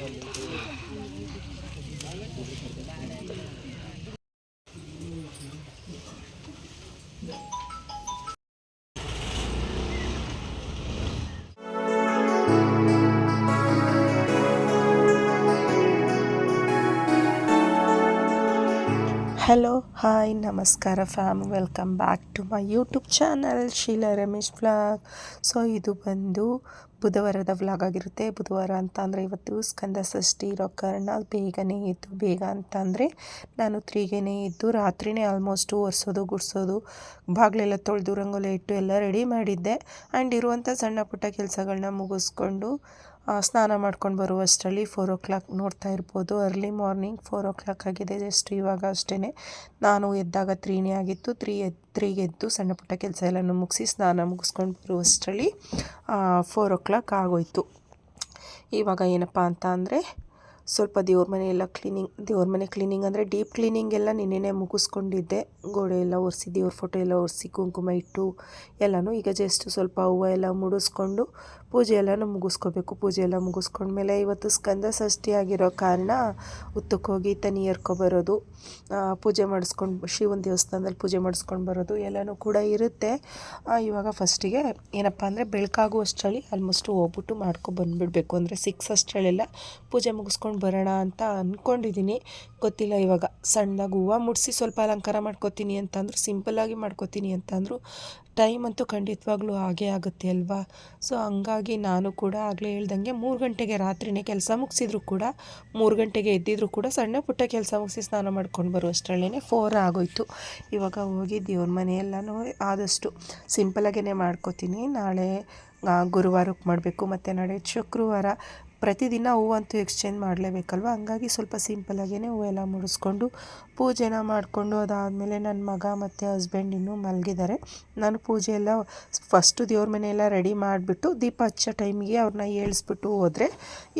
Hello hi ನಮಸ್ಕಾರ fam, welcome back to my YouTube channel Sheela Ramesh vlog. So ಇದು ಬಂದು ಬುಧವಾರದ vlog ಆಗಿರುತ್ತೆ. ಬುಧವಾರ ಅಂತ ಅಂದರೆ ಇವತ್ತು ಸ್ಕಂದ ಷಷ್ಠಿ ಇರೋ ಕಾರಣ ಬೇಗನೆ ಇದ್ದು, ಬೇಗ ಅಂತ ಅಂದರೆ ನಾನು 3ಗೆ ಇದ್ದು ರಾತ್ರಿನೇ ಆಲ್ಮೋಸ್ಟು ಒರೆಸೋದು ಗುಡಿಸೋದು ಬಾಗಿಲೆಲ್ಲ ತೊಳೆದು ರಂಗೋಲಿ ಇಟ್ಟು ಎಲ್ಲ ರೆಡಿ ಮಾಡಿದ್ದೆ. ಆ್ಯಂಡ್ ಇರುವಂಥ ಸಣ್ಣ ಪುಟ್ಟ ಕೆಲಸಗಳನ್ನ ಮುಗಿಸ್ಕೊಂಡು ಸ್ನಾನ ಮಾಡ್ಕೊಂಡು ಬರುವಷ್ಟರಲ್ಲಿ 4 o'clock ನೋಡ್ತಾ ಇರ್ಬೋದು. ಅರ್ಲಿ ಮಾರ್ನಿಂಗ್ 4 o'clock ಆಗಿದೆ. ಜಸ್ಟ್ ಇವಾಗ ಅಷ್ಟೇ ನಾನು ಎದ್ದಾಗ 3ನೇ ಆಗಿತ್ತು. 3ಗೆ ಎದ್ದು ಸಣ್ಣ ಪುಟ್ಟ ಕೆಲಸ ಎಲ್ಲನೂ ಮುಗಿಸಿ ಸ್ನಾನ ಮುಗಿಸ್ಕೊಂಡು ಬರುವಷ್ಟರಲ್ಲಿ 4 o'clock ಆಗೋಯ್ತು. ಇವಾಗ ಏನಪ್ಪ ಅಂತ ಅಂದರೆ ಸ್ವಲ್ಪ ದೇವ್ರ ಮನೆ ಎಲ್ಲ ದೇವ್ರ ಮನೆ ಕ್ಲೀನಿಂಗ್ ಅಂದರೆ ಡೀಪ್ ಕ್ಲೀನಿಂಗ್ ಎಲ್ಲ ನಿನ್ನೆನೇ ಮುಗಿಸ್ಕೊಂಡಿದ್ದೆ. ಗೋಡೆ ಎಲ್ಲ ಒರೆಸಿ ದೇವ್ರ ಫೋಟೋ ಎಲ್ಲ ಒರೆಸಿ ಕುಂಕುಮ ಇಟ್ಟು ಎಲ್ಲನೂ ಈಗ ಜಸ್ಟ್ ಸ್ವಲ್ಪ ಹೂವು ಎಲ್ಲ ಮುಡಿಸ್ಕೊಂಡು ಪೂಜೆ ಎಲ್ಲನೂ ಮುಗಿಸ್ಕೋಬೇಕು. ಪೂಜೆ ಎಲ್ಲ ಮುಗಿಸ್ಕೊಂಡ್ಮೇಲೆ ಇವತ್ತು ಸ್ಕಂದ ಷಷ್ಠಿ ಆಗಿರೋ ಕಾರಣ ಉತ್ತಕ್ಕೆ ಹೋಗಿ ತನಿ ಎರ್ಕೊಬರೋದು, ಪೂಜೆ ಮಾಡಿಸ್ಕೊಂಡು ಶಿವನ ದೇವಸ್ಥಾನದಲ್ಲಿ ಪೂಜೆ ಮಾಡಿಸ್ಕೊಂಡು ಬರೋದು ಎಲ್ಲನೂ ಕೂಡ ಇರುತ್ತೆ. ಇವಾಗ ಫಸ್ಟಿಗೆ ಏನಪ್ಪ ಅಂದರೆ ಬೆಳಕಾಗುವಷ್ಟರಲ್ಲಿ ಆಲ್ಮೋಸ್ಟು ಹೋಗ್ಬಿಟ್ಟು ಬಂದುಬಿಡಬೇಕು. ಅಂದರೆ 6 ಅಷ್ಟರಲ್ಲೆಲ್ಲ ಪೂಜೆ ಮುಗಿಸ್ಕೊಂಡು ಬರೋಣ ಅಂತ ಅಂದ್ಕೊಂಡಿದ್ದೀನಿ. ಗೊತ್ತಿಲ್ಲ, ಇವಾಗ ಸಣ್ಣದಾಗಿ ಹೂವು ಮುಡಿಸಿ ಸ್ವಲ್ಪ ಅಲಂಕಾರ ಮಾಡ್ಕೋತೀನಿ ಅಂತಂದ್ರು, ಸಿಂಪಲ್ಲಾಗಿ ಮಾಡ್ಕೋತೀನಿ ಅಂತಂದರು. ಟೈಮ್ ಅಂತೂ ಖಂಡಿತವಾಗ್ಲೂ ಹಾಗೇ ಆಗುತ್ತೆ ಅಲ್ವಾ. ಸೊ ಹಂಗಾಗಿ ನಾನು ಕೂಡ ಆಗಲೇ ಹೇಳ್ದಂಗೆ 3 ಗಂಟೆಗೆ ರಾತ್ರಿನೇ ಕೆಲಸ ಮುಗಿಸಿದ್ರು ಕೂಡ 3 ಗಂಟೆಗೆ ಎದ್ದಿದ್ರು ಕೂಡ ಸಣ್ಣ ಪುಟ್ಟ ಕೆಲಸ ಮುಗಿಸಿ ಸ್ನಾನ ಮಾಡ್ಕೊಂಡು ಬರುವಷ್ಟರಲ್ಲೇ 4 ಆಗೋಯ್ತು. ಇವಾಗ ಹೋಗಿ ದೇವ್ರ ಮನೆಯೆಲ್ಲನೂ ಆದಷ್ಟು ಸಿಂಪಲಾಗೇ ಮಾಡ್ಕೋತೀನಿ. ನಾಳೆ ಗುರುವಾರಕ್ಕೆ ಮಾಡಬೇಕು ಮತ್ತು ನಾಳೆ ಶುಕ್ರವಾರ. ಪ್ರತಿದಿನ ಹೂವಂತೂ ಎಕ್ಸ್ಚೇಂಜ್ ಮಾಡಲೇಬೇಕಲ್ವ. ಹಂಗಾಗಿ ಸ್ವಲ್ಪ ಸಿಂಪಲಾಗೇ ಹೂವೆಲ್ಲ ಮುಡಿಸ್ಕೊಂಡು ಪೂಜೆನ ಮಾಡಿಕೊಂಡು ಅದಾದಮೇಲೆ ನನ್ನ ಮಗ ಮತ್ತು ಹಸ್ಬೆಂಡ್ ಇನ್ನೂ ಮಲಗಿದ್ದಾರೆ. ನಾನು ಪೂಜೆ ಎಲ್ಲ ಫಸ್ಟು ದೇವ್ರ ಮನೆಯೆಲ್ಲ ರೆಡಿ ಮಾಡಿಬಿಟ್ಟು ದೀಪ ಹಚ್ಚೋ ಟೈಮಿಗೆ ಅವ್ರನ್ನ ಏಳಿಸ್ಬಿಟ್ಟು ಹೋದರೆ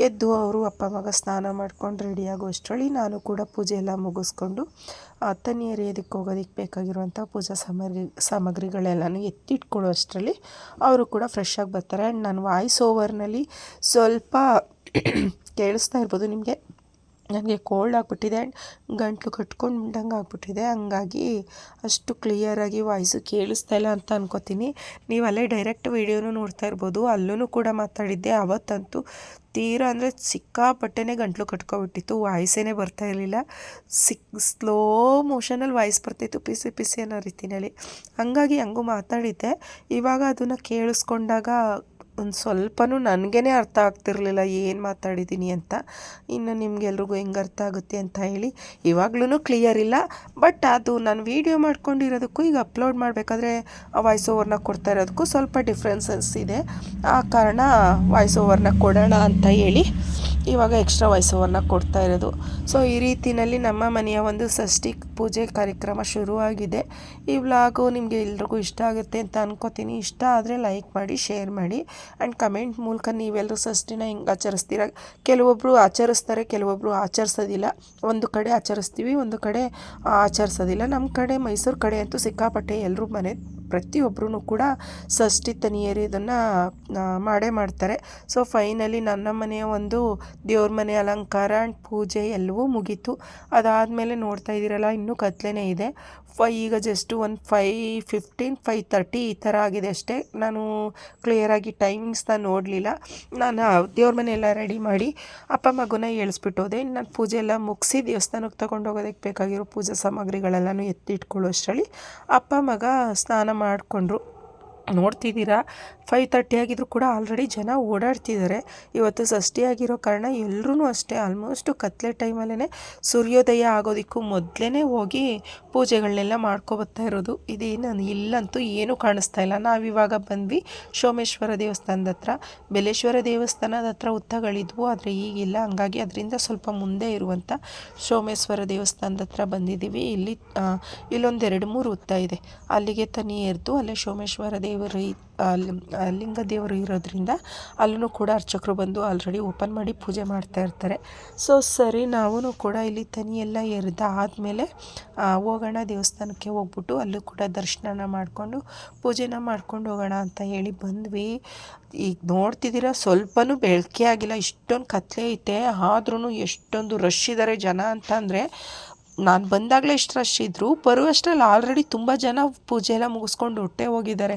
ಎದ್ದು ಅವರು ಅಪ್ಪ ಮಗ ಸ್ನಾನ ಮಾಡ್ಕೊಂಡು ರೆಡಿಯಾಗೋ ಅಷ್ಟರಲ್ಲಿ ನಾನು ಕೂಡ ಪೂಜೆ ಎಲ್ಲ ಮುಗಿಸ್ಕೊಂಡು ತನಿ ಎರೆಯೋದಕ್ಕೆ ಹೋಗೋದಕ್ಕೆ ಬೇಕಾಗಿರುವಂಥ ಪೂಜಾ ಸಾಮಗ್ರಿಗಳೆಲ್ಲನೂ ಎತ್ತಿಟ್ಕೊಳ್ಳೋ ಅಷ್ಟರಲ್ಲಿ ಅವರು ಕೂಡ ಫ್ರೆಶ್ ಆಗಿ ಬರ್ತಾರೆ. ಆ್ಯಂಡ್ ನಾನು ವಾಯ್ಸ್ ಓವರ್ನಲ್ಲಿ ಸ್ವಲ್ಪ ಕೇಳಿಸ್ತಾ ಇರ್ಬೋದು ನಿಮಗೆ. ನನಗೆ ಕೋಲ್ಡ್ ಆಗಿಬಿಟ್ಟಿದೆ ಆ್ಯಂಡ್ ಗಂಟಲು ಕಟ್ಕೊಂಡಂಗೆ ಆಗಿಬಿಟ್ಟಿದೆ. ಹಂಗಾಗಿ ಅಷ್ಟು ಕ್ಲಿಯರಾಗಿ ವಾಯ್ಸು ಕೇಳಿಸ್ತಾ ಇಲ್ಲ ಅಂತ ಅನ್ಕೋತೀನಿ. ನೀವು ಅಲ್ಲೇ ಡೈರೆಕ್ಟ್ ವೀಡಿಯೋನೂ ನೋಡ್ತಾ ಇರ್ಬೋದು. ಅಲ್ಲೂ ಕೂಡ ಮಾತಾಡಿದ್ದೆ. ಅವತ್ತಂತೂ ತೀರಾ ಅಂದರೆ ಸಿಕ್ಕಾಪಟ್ಟೆನೇ ಗಂಟಲು ಕಟ್ಕೊಬಿಟ್ಟಿತ್ತು. ವಾಯ್ಸೇ ಬರ್ತಾ ಇರಲಿಲ್ಲ. ಸ್ಲೋ ಮೋಷನಲ್ಲಿ ವಾಯ್ಸ್ ಬರ್ತಾಯಿತ್ತು, ಪಿಸಿ ಪಿಸಿ ಅನ್ನೋ ರೀತಿಯಲ್ಲಿ. ಹಂಗಾಗಿ ಹಂಗೂ ಮಾತಾಡಿದ್ದೆ. ಇವಾಗ ಅದನ್ನು ಕೇಳಿಸ್ಕೊಂಡಾಗ ಒಂದು ಸ್ವಲ್ಪನೂ ನನಗೇ ಅರ್ಥ ಆಗ್ತಿರ್ಲಿಲ್ಲ ಏನು ಮಾತಾಡಿದ್ದೀನಿ ಅಂತ. ಇನ್ನು ನಿಮಗೆಲ್ರಿಗೂ ಹೆಂಗೆ ಅರ್ಥ ಆಗುತ್ತೆ ಅಂತ ಹೇಳಿ. ಇವಾಗ್ಲೂ ಕ್ಲಿಯರ್ ಇಲ್ಲ, ಬಟ್ ಅದು ನಾನು ವೀಡಿಯೋ ಮಾಡ್ಕೊಂಡಿರೋದಕ್ಕೂ ಈಗ ಅಪ್ಲೋಡ್ ಮಾಡಬೇಕಾದ್ರೆ ವಾಯ್ಸ್ ಓವರ್ನ ಕೊಡ್ತಾ ಇರೋದಕ್ಕೂ ಸ್ವಲ್ಪ ಡಿಫ್ರೆನ್ಸಸ್ ಇದೆ. ಆ ಕಾರಣ ವಾಯ್ಸ್ ಓವರ್ನ ಕೊಡೋಣ ಅಂತ ಹೇಳಿ ಇವಾಗ ಎಕ್ಸ್ಟ್ರಾ ವಾಯ್ಸ್ ಓವರ್ನ ಕೊಡ್ತಾ ಇರೋದು. ಸೊ ಈ ರೀತಿಯಲ್ಲಿ ನಮ್ಮ ಮನೆಯ ಒಂದು ಷಷ್ಠಿ ಪೂಜೆ ಕಾರ್ಯಕ್ರಮ ಶುರುವಾಗಿದೆ. ಈ ವ್ಲಾಗು ನಿಮಗೆ ಎಲ್ರಿಗೂ ಇಷ್ಟ ಆಗುತ್ತೆ ಅಂತ ಅನ್ಕೋತೀನಿ. ಇಷ್ಟ ಆದರೆ ಲೈಕ್ ಮಾಡಿ, ಶೇರ್ ಮಾಡಿ ಆ್ಯಂಡ್ ಕಮೆಂಟ್ ಮೂಲಕ ನೀವೆಲ್ಲರೂ ಷಷ್ಠಿನ ಹೆಂಗೆ ಆಚರಿಸ್ತೀರ. ಕೆಲವೊಬ್ಬರು ಆಚರಿಸ್ತಾರೆ, ಕೆಲವೊಬ್ಬರು ಆಚರಿಸೋದಿಲ್ಲ. ಒಂದು ಕಡೆ ಆಚರಿಸ್ತೀವಿ, ಒಂದು ಕಡೆ ಆಚರಿಸೋದಿಲ್ಲ. ನಮ್ಮ ಕಡೆ ಮೈಸೂರು ಕಡೆ ಅಂತೂ ಸಿಕ್ಕಾಪಟ್ಟೆ ಎಲ್ಲರೂ ಮನೆ ಪ್ರತಿಯೊಬ್ಬರೂ ಕೂಡ ಷಷ್ಠಿ ತನಿ ಎರೆಯೋದನ್ನು ಮಾಡೇ ಮಾಡ್ತಾರೆ. ಸೊ ಫೈನಲಿ ನನ್ನ ಮನೆಯ ಒಂದು ದೇವ್ರ ಮನೆ ಅಲಂಕಾರ ಆ್ಯಂಡ್ ಪೂಜೆ ಎಲ್ಲವೂ ಮುಗೀತು. ಅದಾದಮೇಲೆ ನೋಡ್ತಾ ಇದ್ದೀರಲ್ಲ, ಇನ್ನೂ ಕತ್ಲೆನೇ ಇದೆ. ಈಗ ಜಸ್ಟು ಒಂದು 5:15, 5:30 ಈ ಥರ ಆಗಿದೆ ಅಷ್ಟೇ. ನಾನು ಕ್ಲಿಯರಾಗಿ ಟೈಮಿಂಗ್ಸ್ನ ನೋಡಲಿಲ್ಲ. ನಾನು ದೇವ್ರ ಮನೆಯೆಲ್ಲ ರೆಡಿ ಮಾಡಿ ಅಪ್ಪ ಮಗುನ ಏಳಿಸ್ಬಿಟ್ಟು ಹೋದೆ. ನಾನು ಪೂಜೆ ಎಲ್ಲ ಮುಗಿಸಿ ದೇವಸ್ಥಾನಕ್ಕೆ ತೊಗೊಂಡೋಗೋದಕ್ಕೆ ಬೇಕಾಗಿರೋ ಪೂಜಾ ಸಾಮಗ್ರಿಗಳೆಲ್ಲನೂ ಎತ್ತಿಟ್ಕೊಳ್ಳೋ ಅಷ್ಟರಲ್ಲಿ ಅಪ್ಪ ಮಗ ಸ್ನಾನ ಮಾಡಿಕೊಂಡ್ರು. ನೋಡ್ತಿದ್ದೀರಾ 5:30 ಆಗಿದ್ರು ಕೂಡ ಆಲ್ರೆಡಿ ಜನ ಓಡಾಡ್ತಿದ್ದಾರೆ. ಇವತ್ತು ಷಷ್ಠಿ ಆಗಿರೋ ಕಾರಣ ಎಲ್ಲರೂ ಅಷ್ಟೇ ಆಲ್ಮೋಸ್ಟು ಕತ್ಲೆ ಟೈಮಲ್ಲೇ ಸೂರ್ಯೋದಯ ಆಗೋದಕ್ಕೂ ಮೊದಲೇ ಹೋಗಿ ಪೂಜೆಗಳನ್ನೆಲ್ಲ ಮಾಡ್ಕೊಬತ್ತಾ ಇರೋದು. ಇದೇನು ಇಲ್ಲಂತೂ ಏನೂ ಕಾಣಿಸ್ತಾ ಇಲ್ಲ. ನಾವಿವಾಗ ಬಂದ್ವಿ ಸೋಮೇಶ್ವರ ದೇವಸ್ಥಾನದ ಹತ್ರ. ಬೆಲೇಶ್ವರ ದೇವಸ್ಥಾನದ ಹತ್ರ ಹುತ್ತಗಳಿದ್ವು, ಆದರೆ ಈಗಿಲ್ಲ. ಹಂಗಾಗಿ ಅದರಿಂದ ಸ್ವಲ್ಪ ಮುಂದೆ ಇರುವಂಥ ಸೋಮೇಶ್ವರ ದೇವಸ್ಥಾನದ ಹತ್ರ ಬಂದಿದ್ದೀವಿ. ಇಲ್ಲೊಂದು 2-3 ಹುತ್ತ ಇದೆ. ಅಲ್ಲಿಗೆ ತನಿ ಎರೆದು ಅಲ್ಲೇ ಸೋಮೇಶ್ವರ ದೇವಸ್ಥಾನ ದೇವರು ಲಿಂಗ ದೇವರು ಇರೋದ್ರಿಂದ ಅಲ್ಲೂ ಕೂಡ ಅರ್ಚಕರು ಬಂದು ಆಲ್ರೆಡಿ ಓಪನ್ ಮಾಡಿ ಪೂಜೆ ಮಾಡ್ತಾ ಇರ್ತಾರೆ. ಸೊ ಸರಿ ನಾವು ಕೂಡ ಇಲ್ಲಿ ತನಿ ಎಲ್ಲ ಎರೆದಾದ್ಮೇಲೆ ಹೋಗೋಣ ದೇವಸ್ಥಾನಕ್ಕೆ ಹೋಗ್ಬಿಟ್ಟು ಅಲ್ಲೂ ಕೂಡ ದರ್ಶನ ಮಾಡಿಕೊಂಡು ಪೂಜೆನ ಮಾಡ್ಕೊಂಡು ಹೋಗೋಣ ಅಂತ ಹೇಳಿ ಬಂದ್ವಿ. ಈಗ ನೋಡ್ತಿದ್ದೀರಾ ಸ್ವಲ್ಪನೂ ಬೆಳಕೆ ಆಗಿಲ್ಲ, ಇಷ್ಟೊಂದು ಕತ್ಲೆ ಐತೆ. ಆದ್ರೂ ಎಷ್ಟೊಂದು ರಶ್ ಇದ್ದಾರೆ ಜನ ಅಂತ ಅಂದರೆ, ನಾನು ಬಂದಾಗಲೇ ಎಷ್ಟು ರಶ್ ಇದ್ದರು, ಬರುವಷ್ಟರಲ್ಲಿ ಆಲ್ರೆಡಿ ತುಂಬ ಜನ ಪೂಜೆ ಎಲ್ಲ ಮುಗಿಸ್ಕೊಂಡು ಹೊಟ್ಟೆ ಹೋಗಿದ್ದಾರೆ.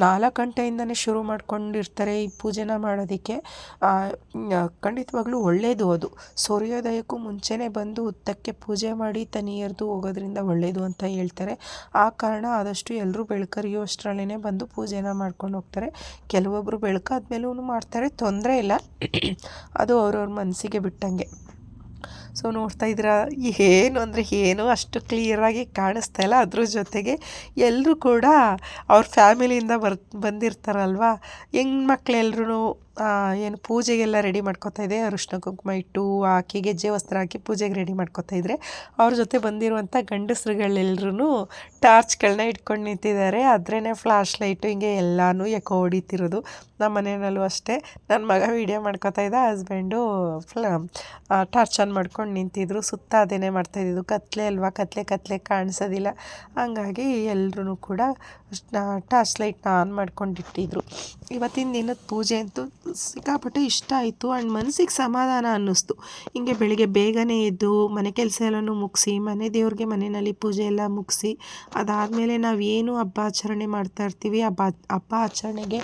4 ಗಂಟೆಯಿಂದನೇ ಶುರು ಮಾಡ್ಕೊಂಡಿರ್ತಾರೆ ಈ ಪೂಜೆನ ಮಾಡೋದಕ್ಕೆ. ಖಂಡಿತವಾಗ್ಲೂ ಒಳ್ಳೆಯದು ಅದು. ಸೂರ್ಯೋದಯಕ್ಕೂ ಮುಂಚೆನೇ ಬಂದು ಹುತ್ತಕ್ಕೆ ಪೂಜೆ ಮಾಡಿ ತನಿ ಎರೆದು ಹೋಗೋದ್ರಿಂದ ಒಳ್ಳೆಯದು ಅಂತ ಹೇಳ್ತಾರೆ. ಆ ಕಾರಣ ಆದಷ್ಟು ಎಲ್ಲರೂ ಬೆಳಕರಿಯೋಷ್ಟರಲ್ಲೇ ಬಂದು ಪೂಜೆನ ಮಾಡ್ಕೊಂಡು ಹೋಗ್ತಾರೆ. ಕೆಲವೊಬ್ಬರು ಬೆಳಕಾದ್ಮೇಲೂ ಮಾಡ್ತಾರೆ, ತೊಂದರೆ ಇಲ್ಲ, ಅದು ಅವ್ರವ್ರ ಮನಸ್ಸಿಗೆ ಬಿಟ್ಟಂಗೆ. ಸೊ ನೋಡ್ತಾ ಇದ್ದೀರಾ, ಏನು ಅಂದರೆ ಏನು ಅಷ್ಟು ಕ್ಲಿಯರಾಗಿ ಕಾಣಿಸ್ತಾ ಇಲ್ಲ. ಅದ್ರ ಜೊತೆಗೆ ಎಲ್ಲರೂ ಕೂಡ ಅವ್ರ ಫ್ಯಾಮಿಲಿಯಿಂದ ಬಂದಿರ್ತಾರಲ್ವ, ಹೆಣ್ಮಕ್ಳೆಲ್ರೂ ಏನು ಪೂಜೆಗೆಲ್ಲ ರೆಡಿ ಮಾಡ್ಕೊತಾ ಇದೆ. ಅರಿಶಿನ ಕುಂಕುಮ ಇಟ್ಟು ಹಾಕಿ ಗೆಜ್ಜೆ ವಸ್ತ್ರ ಹಾಕಿ ಪೂಜೆಗೆ ರೆಡಿ ಮಾಡ್ಕೊತಾ ಇದ್ರೆ, ಅವ್ರ ಜೊತೆ ಬಂದಿರುವಂಥ ಗಂಡಸ್ರುಗಳೆಲ್ಲರೂ ಟಾರ್ಚ್ಗಳನ್ನ ಇಟ್ಕೊಂಡು ನಿಂತಿದ್ದಾರೆ. ಅದ್ರೇ ಫ್ಲಾಶ್ ಲೈಟು ಹಿಂಗೆ ಎಲ್ಲನೂ ಎಕೋ ಹೊಡಿತಿರೋದು. ನಮ್ಮ ಮನೆಯಲ್ಲೂ ಅಷ್ಟೇ, ನನ್ನ ಮಗ ವೀಡಿಯೋ ಮಾಡ್ಕೊತಾ ಇದ್ದ, ಹಸ್ಬೆಂಡು ಟಾರ್ಚ್ ಆನ್ ಮಾಡ್ಕೊಂಡು ನಿಂತಿದ್ರು. ಸುತ್ತ ಅದೇನೇ ಮಾಡ್ತಾಯಿದ್ದು, ಕತ್ಲೆ ಅಲ್ವಾ, ಕತ್ಲೆ ಕಾಣಿಸೋದಿಲ್ಲ. ಹಂಗಾಗಿ ಎಲ್ಲರೂ ಕೂಡ ಟಾರ್ಚ್ ಲೈಟ್ನ ಆನ್ ಮಾಡ್ಕೊಂಡಿಟ್ಟಿದ್ರು. ಇವತ್ತಿನ ದಿನದ ಪೂಜೆ ಅಂತೂ ಸಿಕ್ಕಾಪಟ್ಟೆ ಇಷ್ಟ ಆಯಿತು. ಆ್ಯಂಡ್ ಮನಸ್ಸಿಗೆ ಸಮಾಧಾನ ಅನ್ನಿಸ್ತು. ಹಿಂಗೆ ಬೆಳಿಗ್ಗೆ ಬೇಗನೆ ಎದ್ದು ಮನೆ ಕೆಲಸ ಎಲ್ಲನೂ ಮುಗಿಸಿ, ಮನೆ ದೇವ್ರಿಗೆ ಮನೆಯಲ್ಲಿ ಪೂಜೆ ಎಲ್ಲ ಮುಗಿಸಿ, ಅದಾದಮೇಲೆ ನಾವೇನು ಹಬ್ಬ ಆಚರಣೆ ಮಾಡ್ತಾ ಇರ್ತೀವಿ, ಹಬ್ಬ ಆಚರಣೆಗೆ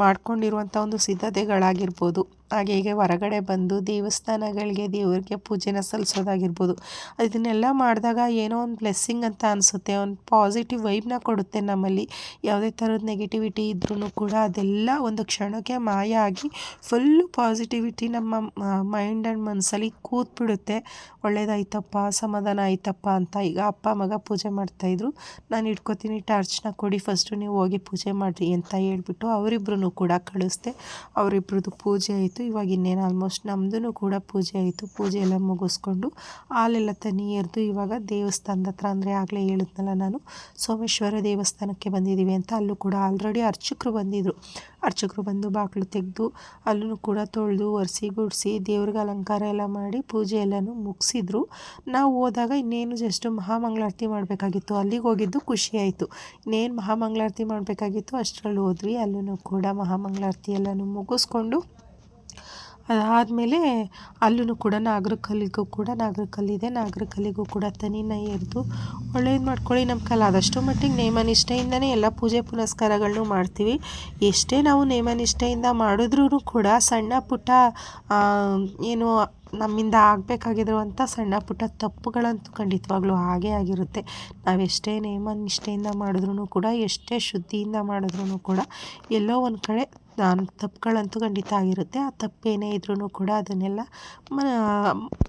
ಮಾಡ್ಕೊಂಡಿರುವಂಥ ಒಂದು ಸಿದ್ಧತೆಗಳಾಗಿರ್ಬೋದು, ಹಾಗೆ ಹೀಗೆ ಹೊರಗಡೆ ಬಂದು ದೇವಸ್ಥಾನಗಳಿಗೆ ದೇವ್ರಿಗೆ ಪೂಜೆನ ಸಲ್ಲಿಸೋದಾಗಿರ್ಬೋದು, ಇದನ್ನೆಲ್ಲ ಮಾಡಿದಾಗ ಏನೋ ಒಂದು ಬ್ಲೆಸ್ಸಿಂಗ್ ಅಂತ ಅನಿಸುತ್ತೆ. ಒಂದು ಪಾಸಿಟಿವ್ ವೈಬ್ನ ಕೊಡುತ್ತೆ. ನಮ್ಮಲ್ಲಿ ಯಾವುದೇ ಥರದ ನೆಗೆಟಿವಿಟಿ ಇದ್ರೂ ಕೂಡ ಅದೆಲ್ಲ ಒಂದು ಕ್ಷಣಕ್ಕೆ ಮಾಯ ಆಗಿ ಫುಲ್ಲು ಪಾಸಿಟಿವಿಟಿ ನಮ್ಮ ಮೈಂಡ್ ಆ್ಯಂಡ್ ಮನಸ್ಸಲ್ಲಿ ಕೂತ್ಬಿಡುತ್ತೆ. ಒಳ್ಳೇದಾಯ್ತಪ್ಪ, ಸಮಾಧಾನ ಆಯ್ತಪ್ಪ ಅಂತ. ಈಗ ಅಪ್ಪ ಮಗ ಪೂಜೆ ಮಾಡ್ತಾಯಿದ್ರು, ನಾನು ಇಟ್ಕೋತೀನಿ ಟಾರ್ಚ್ನ, ಕೊಡಿ ಫಸ್ಟು ನೀವು ಹೋಗಿ ಪೂಜೆ ಮಾಡಿರಿ ಅಂತ ಹೇಳ್ಬಿಟ್ಟು ಅವರಿಬ್ರು ಕೂಡ ಕಳಿಸ್ದೆ. ಅವರಿಬ್ರದ್ದು ಪೂಜೆ ಆಯಿತು. ಇವಾಗ ಇನ್ನೇನು ಆಲ್ಮೋಸ್ಟ್ ನಮ್ಮದೂ ಕೂಡ ಪೂಜೆ ಆಯಿತು. ಪೂಜೆ ಎಲ್ಲ ಮುಗಿಸ್ಕೊಂಡು ಹಾಲೆಲ್ಲ ತನಿ ಎರೆದು ಇವಾಗ ದೇವಸ್ಥಾನದ ಹತ್ರ, ಅಂದರೆ ಆಗಲೇ ಹೇಳಿದ್ನಲ್ಲ ನಾನು, ಸೋಮೇಶ್ವರ ದೇವಸ್ಥಾನಕ್ಕೆ ಬಂದಿದ್ದೀವಿ ಅಂತ. ಅಲ್ಲೂ ಕೂಡ ಆಲ್ರೆಡಿ ಅರ್ಚಕರು ಬಂದಿದ್ದರು. ಅರ್ಚಕರು ಬಂದು ಬಾಗಿಲು ತೆಗೆದು ಅಲ್ಲೂ ಕೂಡ ತೊಳೆದು ಒರೆಸಿ ಗುಡಿಸಿ ದೇವ್ರಿಗೆ ಅಲಂಕಾರ ಎಲ್ಲ ಮಾಡಿ ಪೂಜೆ ಎಲ್ಲನೂ ಮುಗಿಸಿದ್ರು. ನಾವು ಹೋದಾಗ ಇನ್ನೇನು ಜಸ್ಟ್ ಮಹಾಮಂಗಳಾರತಿ ಮಾಡಬೇಕಾಗಿತ್ತು. ಅಲ್ಲಿಗೆ ಹೋಗಿದ್ದು ಖುಷಿ ಆಯಿತು. ಇನ್ನೇನು ಮಹಾಮಂಗಳಾರತಿ ಮಾಡಬೇಕಾಗಿತ್ತು, ಅಷ್ಟರಲ್ಲಿ ಹೋದ್ವಿ. ಅಲ್ಲೂ ಕೂಡ ಮಹಾಮಂಗಳಾರತಿ ಎಲ್ಲನೂ ಮುಗಿಸ್ಕೊಂಡು ಅದಾದಮೇಲೆ ಅಲ್ಲೂ ಕೂಡ ನಾಗರಕಲ್ಲಿಗೂ ಕೂಡ ತನಿನ ಎರೆದು ಒಳ್ಳೇದು ಮಾಡ್ಕೊಳ್ಳಿ. ನಮ್ಮ ಕೈಲಿ ಆದಷ್ಟು ಮಟ್ಟಿಗೆ ನೇಮನಿಷ್ಠೆಯಿಂದನೇ ಎಲ್ಲ ಪೂಜೆ ಪುನಸ್ಕಾರಗಳನ್ನೂ ಮಾಡ್ತೀವಿ. ಎಷ್ಟೇ ನಾವು ನೇಮನಿಷ್ಠೆಯಿಂದ ಮಾಡಿದ್ರೂ ಕೂಡ ಸಣ್ಣ ಪುಟ್ಟ ಏನು ನಮ್ಮಿಂದ ಆಗಬೇಕಾಗಿರುವಂಥ ಸಣ್ಣ ಪುಟ್ಟ ತಪ್ಪುಗಳಂತೂ ಖಂಡಿತವಾಗ್ಲೂ ಹಾಗೇ ಆಗಿರುತ್ತೆ. ನಾವೆಷ್ಟೇ ನೇಮನಿಷ್ಠೆಯಿಂದ ಮಾಡಿದ್ರೂ ಕೂಡ, ಎಷ್ಟೇ ಶುದ್ಧಿಯಿಂದ ಮಾಡಿದ್ರೂ ಕೂಡ ಎಲ್ಲೋ ಒಂದು ಕಡೆ ತಪ್ಪುಗಳಂತೂ ಖಂಡಿತ ಆಗಿರುತ್ತೆ. ಆ ತಪ್ಪೇನೇ ಇದ್ರೂ ಕೂಡ ಅದನ್ನೆಲ್ಲ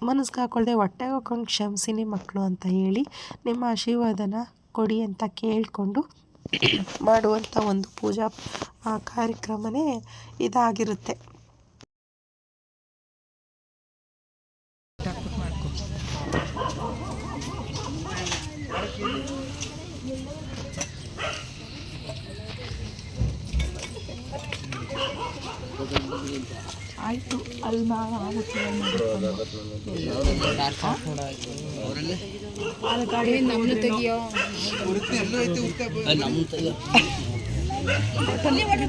ಮನಸ್ಸಿಗೆ ಹಾಕ್ಕೊಳ್ದೆ ಹೊಟ್ಟೆಗೆ ಹಾಕ್ಕೊಂಡು ಕ್ಷಮಿಸಿನಿ ಮಕ್ಕಳು ಅಂತ ಹೇಳಿ ನಿಮ್ಮ ಆಶೀರ್ವಾದನ ಕೊಡಿ ಅಂತ ಕೇಳಿಕೊಂಡು ಮಾಡುವಂಥ ಒಂದು ಪೂಜಾ ಕಾರ್ಯಕ್ರಮನೇ ಇದಾಗಿರುತ್ತೆ. ಆಯಿತು ಅಲ್ಲಿ ಆಗುತ್ತೆ ನಮ್ಮನ್ನು ತೆಗಿಯೋ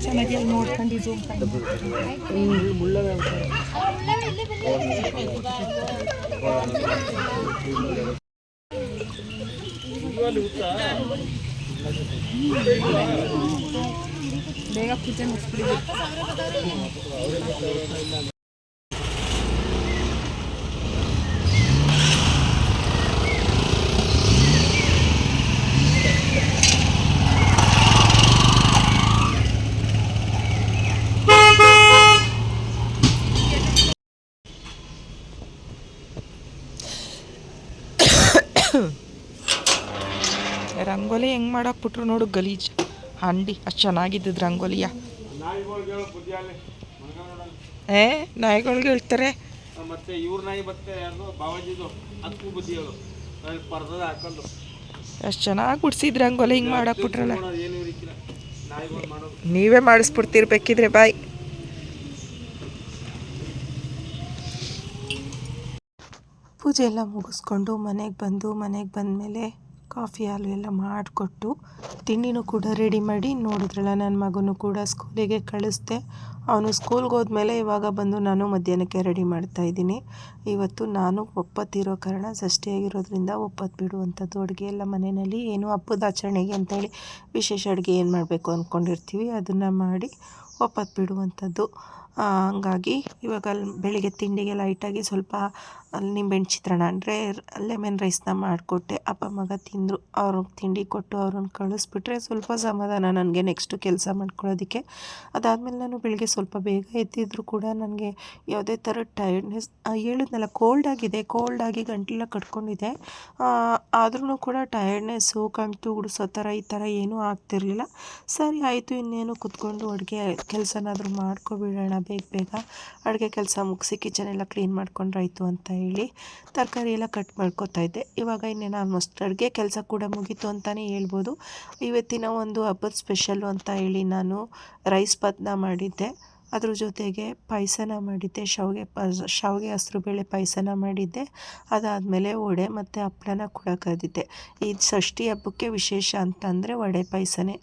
ಚೆನ್ನಾಗಿ ಅಲ್ಲಿ ನೋಡ್ಕೊಂಡು ಜೂಮ್ ಬೇಗ ಪೂಜೆ ಮುಗಿಸ್ಬಿಡಿ. ರಂಗೋಲಿ ಹೆಂಗೆ ಮಾಡಾಕ್ಬಿಟ್ರು ನೋಡು, ಗಲೀಜು ಹಂಡಿ. ಅಷ್ಟು ಚೆನ್ನಾಗಿದ್ದದ್ದು ರಂಗೋಲಿಯ. ನಾಯಿಗಳಿಗೆ ಹೇಳ್ತಾರೆ ಮತ್ತೆ ಇವ್ರ ನಾಯಿ ಮತ್ತೆ ಬಾವಾಜಿದು ಅದಕ್ಕೂ ಬುದ್ಧಿ ಹೇಳು, ಪರ್ದದ ಹಾಕೊಂಡು ಎಷ್ಟು ಚೆನ್ನಾಗಿ ಬಿಡ್ಸಿದ್ರು ರಂಗೋಲಿ ಹಿಂಗೆ ಮಾಡಾಕ್ಬಿಟ್ರಲ್ಲ. ಏನು ಇರಿಕಿಲ್ಲ, ನೀವೇ ಮಾಡಿಸ್ಬಿಡ್ತಿರ್ಬೇಕಿದ್ರೆ ಬಾಯ್. ಪೂಜೆ ಎಲ್ಲ ಮುಗಿಸ್ಕೊಂಡು ಮನೆಗೆ ಬಂದಮೇಲೆ ಕಾಫಿ ಹಾಲು ಎಲ್ಲ ಮಾಡಿಕೊಟ್ಟು ತಿಂಡಿನೂ ಕೂಡ ರೆಡಿ ಮಾಡಿ ನೋಡಿದ್ರಲ್ಲ, ನನ್ನ ಮಗನೂ ಕೂಡ ಸ್ಕೂಲಿಗೆ ಕಳಿಸ್ದೆ. ಅವನು ಸ್ಕೂಲ್ಗೆ ಹೋದ್ಮೇಲೆ ಇವಾಗ ಬಂದು ನಾನು ಮಧ್ಯಾಹ್ನಕ್ಕೆ ರೆಡಿ ಮಾಡ್ತಾಯಿದ್ದೀನಿ. ಇವತ್ತು ನಾನು ಒಪ್ಪತ್ತಿರೋ ಕಾರಣ ಷಷ್ಠಿ ಆಗಿರೋದ್ರಿಂದ ಒಪ್ಪತ್ತು ಬಿಡುವಂಥದ್ದು. ಅಡುಗೆ ಎಲ್ಲ ಮನೆಯಲ್ಲಿ ಏನು ಹಬ್ಬದ ಆಚರಣೆಗೆ ಅಂತೇಳಿ ವಿಶೇಷ ಅಡುಗೆ ಏನು ಮಾಡಬೇಕು ಅಂದ್ಕೊಂಡಿರ್ತೀವಿ ಅದನ್ನು ಮಾಡಿ ಒಪ್ಪತ್ತು ಬಿಡುವಂಥದ್ದು. ಹಂಗಾಗಿ ಇವಾಗ ಬೆಳಿಗ್ಗೆ ತಿಂಡಿಗೆ ಲೈಟಾಗಿ ಸ್ವಲ್ಪ ನಿಂಬೆಹಣ್ಣು ಚಿತ್ರಾನ್ನ ಅಂದರೆ ಲೆಮನ್ ರೈಸ್ನ ಮಾಡಿಕೊಟ್ಟೆ. ಅಪ್ಪ ಮಗ ತಿಂದರು. ಅವ್ರಿಗೆ ತಿಂಡಿ ಕೊಟ್ಟು ಅವ್ರನ್ನ ಕಳಿಸ್ಬಿಟ್ರೆ ಸ್ವಲ್ಪ ಸಮಾಧಾನ ನನಗೆ ನೆಕ್ಸ್ಟು ಕೆಲಸ ಮಾಡ್ಕೊಳ್ಳೋದಕ್ಕೆ. ಅದಾದಮೇಲೆ ನಾನು ಬೆಳಿಗ್ಗೆ ಸ್ವಲ್ಪ ಬೇಗ ಎದ್ದಿದ್ರು ಕೂಡ ನನಗೆ ಯಾವುದೇ ಥರ ಟೈರ್ಡ್ನೆಸ್, ಹೇಳಿದ್ನಲ್ಲ ಕೋಲ್ಡಾಗಿ ಗಂಟಲೆಲ್ಲ ಕಟ್ಕೊಂಡಿದೆ. ಆದ್ರೂ ಕೂಡ ಟೈರ್ಡ್ನೆಸ್ಸು, ಕಣ್ತು ಉಡಿಸೋ ಥರ ಈ ಥರ ಏನೂ ಆಗ್ತಿರ್ಲಿಲ್ಲ. ಸರಿ ಆಯಿತು, ಇನ್ನೇನು ಕುತ್ಕೊಂಡು ಅಡುಗೆ ಕೆಲಸನಾದರೂ ಮಾಡ್ಕೊಬಿಡೋಣ ಬೇಗ ಅಡುಗೆ ಕೆಲಸ ಮುಗಿಸಿ ಕಿಚನೆಲ್ಲ ಕ್ಲೀನ್ ಮಾಡ್ಕೊಂಡ್ರಾಯ್ತು ಅಂತ ಹೇಳಿ ತರಕಾರಿ ಎಲ್ಲ ಕಟ್ ಮಾಡ್ಕೊತಾ ಇದ್ದೆ. ಇವಾಗ ಇನ್ನೇನು ಆಲ್ಮೋಸ್ಟ್ ಅಡುಗೆ ಕೆಲಸ ಕೂಡ ಮುಗೀತು ಅಂತಲೇ ಹೇಳ್ಬೋದು. ಇವತ್ತಿನ ಒಂದು ಹಬ್ಬದ ಸ್ಪೆಷಲ್ಲು ಅಂತ ಹೇಳಿ ನಾನು ರೈಸ್ ಬಾತ್ನ ಮಾಡಿದ್ದೆ. ಅದ್ರ ಜೊತೆಗೆ ಪಾಯಸನ ಮಾಡಿದ್ದೆ, ಶಾವಿಗೆ ಹೆಸರುಬೇಳೆ ಪಾಯಸನ ಮಾಡಿದ್ದೆ. ಅದಾದಮೇಲೆ ವಡೆ ಮತ್ತು ಹಪ್ಪಳನ ಕೂಡ ಕರೆದಿದ್ದೆ. ಈ ಷಷ್ಠಿ ಹಬ್ಬಕ್ಕೆ ವಿಶೇಷ ಅಂತಂದರೆ ವಡೆ ಪಾಯಸನೇ.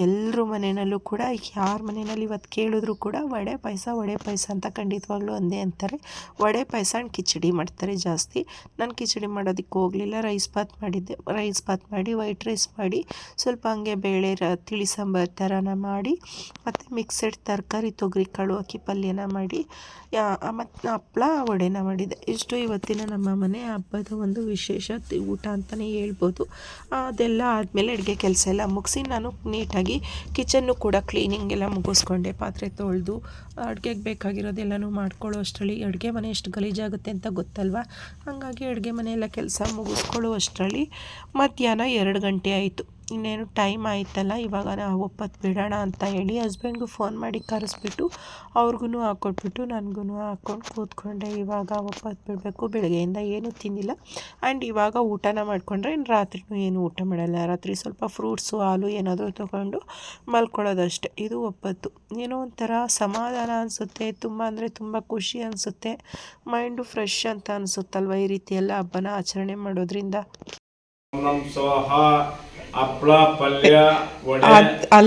ಎಲ್ಲರ ಮನೆಯಲ್ಲೂ ಕೂಡ, ಯಾರ ಮನೆಯಲ್ಲಿ ಇವತ್ತು ಕೇಳಿದ್ರು ಕೂಡ ವಡೆ ಪಾಯಸ ಅಂತ ಖಂಡಿತವಾಗ್ಲೂ ಅಂದೇ ಅಂತಾರೆ. ವಡೆ ಪಾಯಸ ಆ್ಯಂಡ್ ಕಿಚಡಿ ಮಾಡ್ತಾರೆ ಜಾಸ್ತಿ. ನಾನು ಕಿಚಡಿ ಮಾಡೋದಕ್ಕೆ ಹೋಗಲಿಲ್ಲ, ರೈಸ್ ಬಾತ್ ಮಾಡಿದ್ದೆ. ರೈಸ್ ಬಾತ್ ಮಾಡಿ ವೈಟ್ ರೈಸ್ ಮಾಡಿ ಸ್ವಲ್ಪ ಹಂಗೆ ಬೇಳೆ ತಿಳಿ ಸಾಂಬಾರು ಥರನ ಮಾಡಿ ಮತ್ತು ಮಿಕ್ಸೆಡ್ ತರಕಾರಿ ತೊಗರಿ ಕಾಳು ಹಾಕಿ ಪಲ್ಯನ ಮಾಡಿ ಮತ್ತು ಹಪ್ಪಳ ವಡೆನ ಮಾಡಿದ್ದೆ. ಇಷ್ಟು ಇವತ್ತಿನ ನಮ್ಮ ಮನೆ ಹಬ್ಬದ ಒಂದು ವಿಶೇಷ ಊಟ ಅಂತಲೇ ಹೇಳ್ಬೋದು. ಅದೆಲ್ಲ ಆದಮೇಲೆ ಅಡುಗೆ ಕೆಲಸ ಎಲ್ಲ ಮುಗಿಸಿ ನಾನು ನೀಟಾಗಿ ಕಿಚನ್ನು ಕೂಡ ಕ್ಲೀನಿಂಗ್ ಎಲ್ಲ ಮುಗಿಸ್ಕೊಂಡೆ. ಪಾತ್ರೆ ತೊಳೆದು ಅಡುಗೆಗೆ ಬೇಕಾಗಿರೋದೆಲ್ಲನೂ ಮಾಡ್ಕೊಳ್ಳೋ ಅಷ್ಟರಲ್ಲಿ ಅಡುಗೆ ಮನೆ ಎಷ್ಟು ಗಲೀಜಾಗುತ್ತೆ ಅಂತ ಗೊತ್ತಲ್ವ. ಹಾಗಾಗಿ ಅಡುಗೆ ಮನೆಯೆಲ್ಲ ಕೆಲಸ ಮುಗಿಸ್ಕೊಳ್ಳೋ ಅಷ್ಟರಲ್ಲಿ ಮಧ್ಯಾಹ್ನ 2 ಗಂಟೆ ಆಯಿತು. ಇನ್ನೇನು ಟೈಮ್ ಆಯ್ತಲ್ಲ, ಇವಾಗ ನಾವು ಒಪ್ಪತ್ತು ಬಿಡೋಣ ಅಂತ ಹೇಳಿ ಹಸ್ಬೆಂಡ್ಗೂ ಫೋನ್ ಮಾಡಿ ಕರೆಸ್ಬಿಟ್ಟು ಅವ್ರಿಗೂ ಹಾಕ್ಕೊಟ್ಬಿಟ್ಟು ನನಗೂ ಹಾಕ್ಕೊಂಡು ಕೂತ್ಕೊಂಡೆ. ಇವಾಗ ಒಪ್ಪತ್ತು ಬಿಡಬೇಕು. ಬೆಳಗ್ಗೆಯಿಂದ ಏನೂ ತಿಂದಿಲ್ಲ. ಆ್ಯಂಡ್ ಇವಾಗ ಊಟನ ಮಾಡಿಕೊಂಡ್ರೆ ಇನ್ನು ರಾತ್ರಿನೂ ಏನು ಊಟ ಮಾಡಲ್ಲ. ರಾತ್ರಿ ಸ್ವಲ್ಪ ಫ್ರೂಟ್ಸು ಹಾಲು ಏನಾದರೂ ತೊಗೊಂಡು ಮಲ್ಕೊಳ್ಳೋದಷ್ಟೆ. ಇದು ಒಪ್ಪತ್ತು. ಏನೋ ಒಂಥರ ಸಮಾಧಾನ ಅನಿಸುತ್ತೆ, ತುಂಬ ಅಂದರೆ ತುಂಬ ಖುಷಿ ಅನಿಸುತ್ತೆ, ಮೈಂಡು ಫ್ರೆಶ್ ಅಂತ ಅನಿಸುತ್ತಲ್ವ ಈ ರೀತಿ ಎಲ್ಲ ಹಬ್ಬನ ಆಚರಣೆ ಮಾಡೋದ್ರಿಂದ. ಹಪ್ಪಳ, ಪಲ್ಯ, ವಡೆ,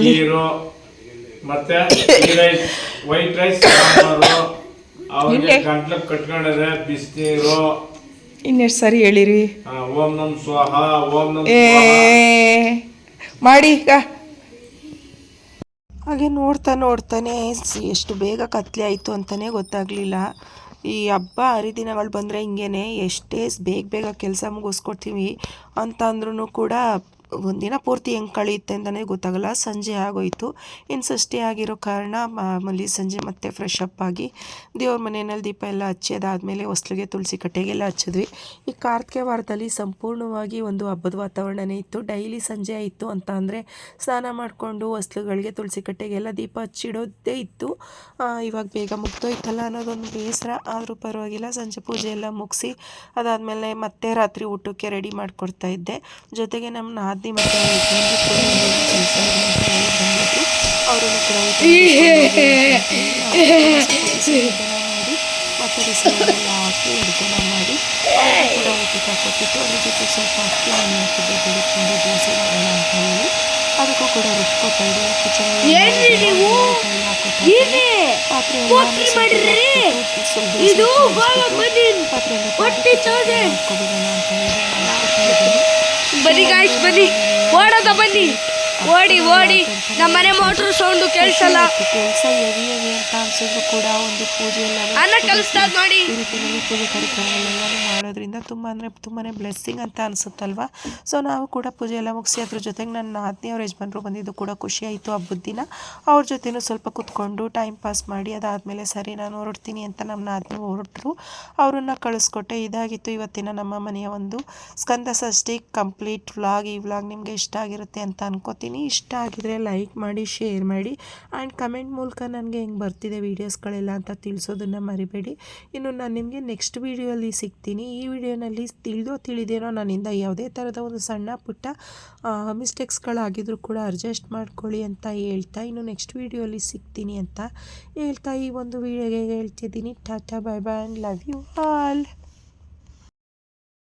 ನೀರು ಮತ್ತೆ ವೈಟ್ ರೈಸ್, ಸಾಂಬಾರು, ಅವ್ರಿಗೆ ಗಂಟ್ಲು ಕಟ್ಕೊಂಡಿದೆ, ಬಿಸಿನೀರು. ಇನ್ನೆಷ್ಟು ಸರಿ ಹೇಳಿರಿ? ಓಂ ನಮ್ ಸ್ವಾಹ, ಓಂ ನಮ್ ಮಾಡಿ ಈಗ. ಹಾಗೆ ನೋಡ್ತಾನೆ ಎಷ್ಟು ಬೇಗ ಕತ್ಲೆ ಆಯಿತು ಅಂತಲೇ ಗೊತ್ತಾಗಲಿಲ್ಲ. ಈ ಹಬ್ಬ ಹರಿದಿನಗಳು ಬಂದರೆ ಹಿಂಗೇ, ಎಷ್ಟೇ ಬೇಗ ಕೆಲಸ ಮುಗಿಸ್ಕೊಡ್ತೀವಿ ಅಂತ ಅಂದ್ರೂ ಕೂಡ ಒಂದಿನ ಪೂರ್ತಿ ಹೆಂಗೆ ಕಳೆಯುತ್ತೆ ಅಂತಲೇ ಗೊತ್ತಾಗಲ್ಲ. ಸಂಜೆ ಆಗೋಯಿತು. ಇನ್ನು ಷಷ್ಠಿ ಆಗಿರೋ ಕಾರಣ ಮಾಮೂಲಿ ಸಂಜೆ ಮತ್ತೆ ಫ್ರೆಶ್ ಅಪ್ ಆಗಿ ದೇವ್ರ ಮನೆಯಲ್ಲಿ ದೀಪ ಎಲ್ಲ ಹಚ್ಚಿ ಅದಾದಮೇಲೆ ಹೊಸ್ಲಿಗೆ ತುಳಸಿ ಕಟ್ಟೆಗೆಲ್ಲ ಹಚ್ಚಿದ್ವಿ. ಈ ಕಾರ್ತಿಕೆ ವಾರದಲ್ಲಿ ಸಂಪೂರ್ಣವಾಗಿ ಒಂದು ಹಬ್ಬದ ವಾತಾವರಣನೇ ಇತ್ತು. ಡೈಲಿ ಸಂಜೆ ಆಯಿತು ಅಂತ ಅಂದರೆ ಸ್ನಾನ ಮಾಡಿಕೊಂಡು ಹೊಸ್ಲುಗಳಿಗೆ ತುಳಸಿ ಕಟ್ಟೆಗೆಲ್ಲ ದೀಪ ಹಚ್ಚಿಡೋದೇ ಇತ್ತು. ಇವಾಗ ಬೇಗ ಮುಗ್ದೋಯ್ತಲ್ಲ ಅನ್ನೋದೊಂದು ಬೇಸರ. ಆದರೂ ಪರವಾಗಿಲ್ಲ. ಸಂಜೆ ಪೂಜೆ ಎಲ್ಲ ಮುಗಿಸಿ ಅದಾದಮೇಲೆ ಮತ್ತೆ ರಾತ್ರಿ ಊಟಕ್ಕೆ ರೆಡಿ ಮಾಡಿಕೊಡ್ತಾ ಇದ್ದೆ. ಜೊತೆಗೆ ನಮ್ಮ ನಾದಿನಿ ಮತ್ತು ಕೆಲಸ ಬಂದಿದ್ದು ಅವರನ್ನು ಕೂಡ ಮಾಡಿ ಮತ್ತು ಬಿಸಿಲೆಲ್ಲ ಹಾಕಿ ಅಡುಗೆನ ಮಾಡಿ ಅವ್ರಿಗೂ ಕೂಡ ಊಟಕ್ಕೆ ಕೊಟ್ಟಿತ್ತು. ಅದ್ರ ಜೊತೆ ಸ್ವಲ್ಪ ಅಕ್ಕಿ ಮನೆ ಹಾಕಿದ್ದೆ ಬೆಳಿಗ್ಗೆ ದೋಸೆ ಮಾಡೋಣ ಅಂತ ಹೇಳಿ ಅದಕ್ಕೂ ಕೂಡ ರುಬ್ಕೊತಾ ಇದ್ದೆ. ಕಿಚನಲ್ಲಿ ಪಾತ್ರೆ ಹಾಕ್ಕೊಬಿಡೋಣ ಅಂತ ಹೇಳಿ ಬನ್ನಿ ಗಾಯ್ಸ್, ಬನ್ನಿ ಓಡೋದ, ಬನ್ನಿ ಓಡಿ ನಮ್ಮನೆ ಮೋಟ್ರ್ ಸೌಂಡು ಕೇಳಿಸಲ್ಲ. ಕೆಲಸ ಹೆವಿ ಅಂತ ಅನ್ಸಿದ್ರು ಕೂಡ ಒಂದು ಪೂಜೆ ಎಲ್ಲ ಕಲಿಸ್ತಾ ನೋಡಿ ಈ ರೀತಿಯಲ್ಲಿ ಪೂಜೆ ಕಾರ್ಯಕ್ರಮಗಳೆಲ್ಲನೂ ಮಾಡೋದ್ರಿಂದ ತುಂಬ ಅಂದರೆ ತುಂಬಾ ಬ್ಲೆಸ್ಸಿಂಗ್ ಅಂತ ಅನಿಸುತ್ತಲ್ವ. ಸೊ ನಾವು ಕೂಡ ಪೂಜೆ ಎಲ್ಲ ಮುಗಿಸಿ ಅದ್ರ ಜೊತೆಗೆ ನನ್ನ ನಾದಿನಿ ಅವ್ರ ಯಜಮಾನ್ರು ಬಂದಿದ್ದು ಕೂಡ ಖುಷಿ ಆಯಿತು. ಹಬ್ಬದ ದಿನ ಅವ್ರ ಜೊತೆನೂ ಸ್ವಲ್ಪ ಕೂತ್ಕೊಂಡು ಟೈಮ್ ಪಾಸ್ ಮಾಡಿ ಅದಾದಮೇಲೆ ಸರಿ ನಾನು ಹೊರಡ್ತೀನಿ ಅಂತ ನಮ್ಮ ನಾದಿನಿ ಹೊರಟರು. ಅವರನ್ನು ಕಳಿಸ್ಕೊಟ್ಟೆ. ಇದಾಗಿತ್ತು ಇವತ್ತಿನ ನಮ್ಮ ಮನೆಯ ಒಂದು ಸ್ಕಂದ ಷಷ್ಠಿ ಕಂಪ್ಲೀಟ್ ವ್ಲಾಗ್. ಈ ವ್ಲಾಗ್ ನಿಮಗೆ ಇಷ್ಟ ಆಗಿರುತ್ತೆ ಅಂತ ಅನ್ಕೋತೀನಿ. ಇಷ್ಟ ಆಗಿದ್ರೆ ಲೈಕ್ ಮಾಡಿ, ಶೇರ್ ಮಾಡಿ ಆ್ಯಂಡ್ ಕಮೆಂಟ್ ಮೂಲಕ ನನಗೆ ಹೆಂಗೆ ಬರ್ತಾ ಬರ್ತಿದೆ ವೀಡಿಯೋಸ್ಗಳೆಲ್ಲ ಅಂತ ತಿಳಿಸೋದನ್ನು ಮರಿಬೇಡಿ. ಇನ್ನು ನಾನು ನಿಮಗೆ ನೆಕ್ಸ್ಟ್ ವೀಡಿಯೋಲಿ ಸಿಗ್ತೀನಿ. ಈ ವಿಡಿಯೋನಲ್ಲಿ ತಿಳಿದೇನೋ ನನ್ನಿಂದ ಯಾವುದೇ ಥರದ ಒಂದು ಸಣ್ಣ ಪುಟ್ಟ ಮಿಸ್ಟೇಕ್ಸ್ಗಳಾಗಿದ್ರೂ ಕೂಡ ಅಡ್ಜಸ್ಟ್ ಮಾಡ್ಕೊಳ್ಳಿ ಅಂತ ಹೇಳ್ತಾ, ಇನ್ನು ನೆಕ್ಸ್ಟ್ ವೀಡಿಯೋಲಿ ಸಿಗ್ತೀನಿ ಅಂತ ಹೇಳ್ತಾ ಈ ಒಂದು ವಿಡಿಯೋಗೆ ಹೇಳ್ತಿದ್ದೀನಿ. Tata, bye bye and love you all.